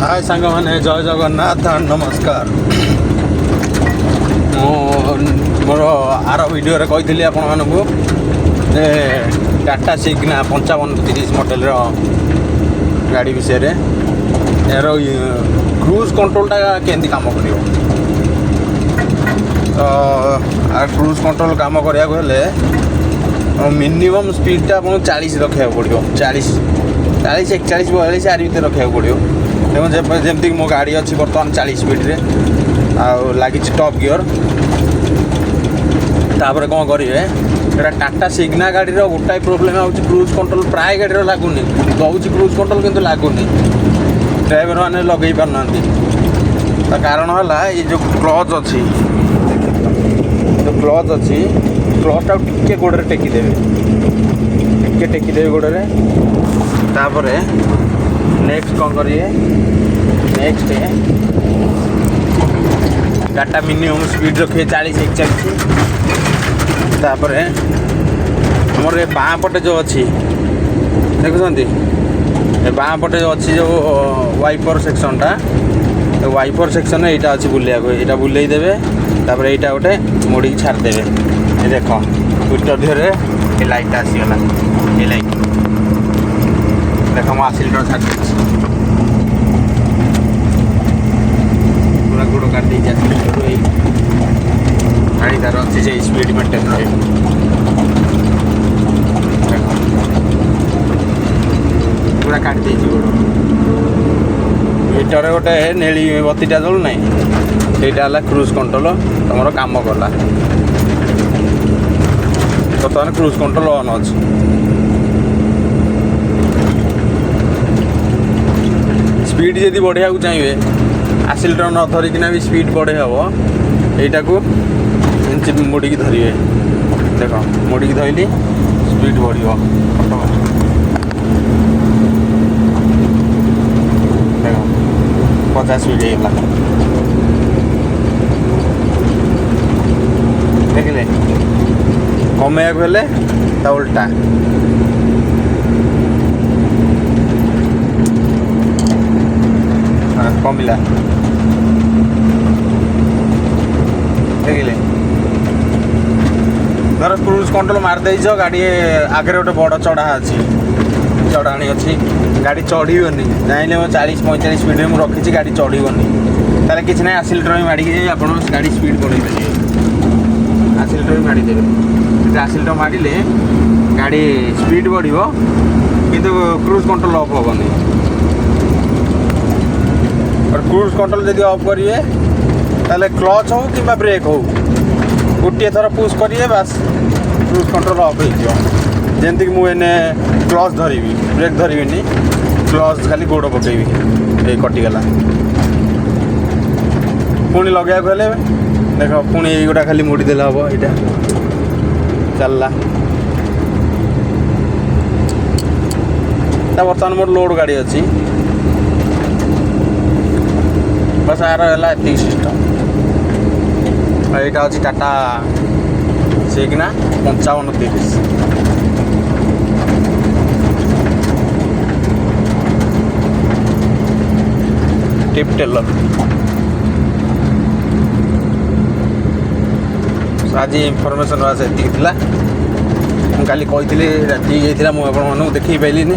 हाय सांग मैंने जय जगन्नाथ नमस्कार। मोर आर वीडियो रे कही आपण मानू टाटा सिग्ना 5530 मॉडल गाड़ी विषय यार क्रूज कंट्रोलटा केमती काम कर क्रूज कंट्रोल काम करा मिनिमम स्पीडटा आपको 40 रखा पड़ो 40 41 42 यार भर रखा पड़ो देखो जमती मो गाड़ी अच्छी बर्तमान 40 स्पीड रे लगी टॉप गियर तापर कौन करेंगे टाटा सिग्ना गाड़ी गोटाए प्रोब्लेम हो क्रूज कंट्रोल प्राय गाड़ी लगुनि दौर क्रूज कंट्रोल किंतु लगुनि ड्राइवर मैंने लगे पारना कारण है ये जो क्लच अच्छी जो क्लच अच्छी क्लचटा टिके गोड़े टेकिदेवे गोड़े तापर नेक्स्ट कौन करिए नेक्स्ट गाटा मिनिमम स्पीड रखिए 40 41 तापर हमर ए बाँ पटे जो अच्छी देखुंत बाँ पटे जो अच्छी जो वाइपर सेक्शनटा वाइपर सेक्शन यहाँ अच्छी बुलिया यहाँ बुले देवे तापर यहाँ गोटे मोड़ी छाड़देवे ये देख ट्विटर दिहरे ये लाइट आसीगला ये लाइट देख मो आसिलीटर छाड़ी पूरा गोड़ काट गाड़ी तार अच्छी से स्पीड मेंटेन रही पूरा काट दे गोड़ एटार गोटे नेली बत्तीटा जलू ना ସେଇଟା କ୍ରୁଜ୍ କଣ୍ଟ୍ରୋଲ ତୁମର କାମ କଲା ବର୍ତ୍ତମାନ କ୍ରୁଜ୍ କଣ୍ଟ୍ରୋଲ ଅନ୍ ଅଛି। ସ୍ପିଡ଼ ଯଦି ବଢ଼େଇବାକୁ ଚାହିଁବେ ଆକ୍ସିଲେଟର ନ ଧରିକିନା ବି ସ୍ପିଡ଼ ବଢ଼େଇ ହେବ ଏଇଟାକୁ ଏମିତି ମୋଡ଼ିକି ଧରିବେ ଦେଖ ମୋଡ଼ିକି ଧରିଲି ସ୍ପିଡ଼ ବଢ଼ିବ ଦେଖ 50 ସ୍ପିଡ଼ ହେଇଗଲା देखिले कमेक हेले ता उल्टा कमिला देखिले धर क्रूज कंट्रोल मार देइछ गाड़ी आगे गोटे बड़ चढ़ा अच्छी चढ़ाणी अच्छी गाड़ी चढ़ीबनी चाहे 40 45 स्पीड में रखी गाड़ी चढ़ीबनी ताले किसी ना आक्सिलेटर में मारिकी आप गाड़ी स्पीड बढ़े पारे आक्सिलेटर भी मारिदेवे आक्सिलेटर मारिले गाड़ी स्पीड बढ़ो किंतु क्रूज कंट्रोल ऑफ हेनी और क्रूज कंट्रोल जब ऑफ करेंगे ताले क्लच हो कि ब्रेक हो गोटे थर पुश करेंगे बास क्रूज कंट्रोल ऑफ होमती मुझे क्लच धरबी ब्रेक धरबी क्लच खाली गोड़ पकेबी ये कटिगला पुणी लगे देख पुणी गोटा खाली मोड़ी देला हम यहाँ चलला बर्तमान मोर लोड गाड़ी अच्छी बस यार है सिस्टम यहाँ अच्छी टाटा सिग्ना 5530 टिप टेलर आज इनफर्मेशन से काली कही राति जाइए मुझे देखी पाइलिनी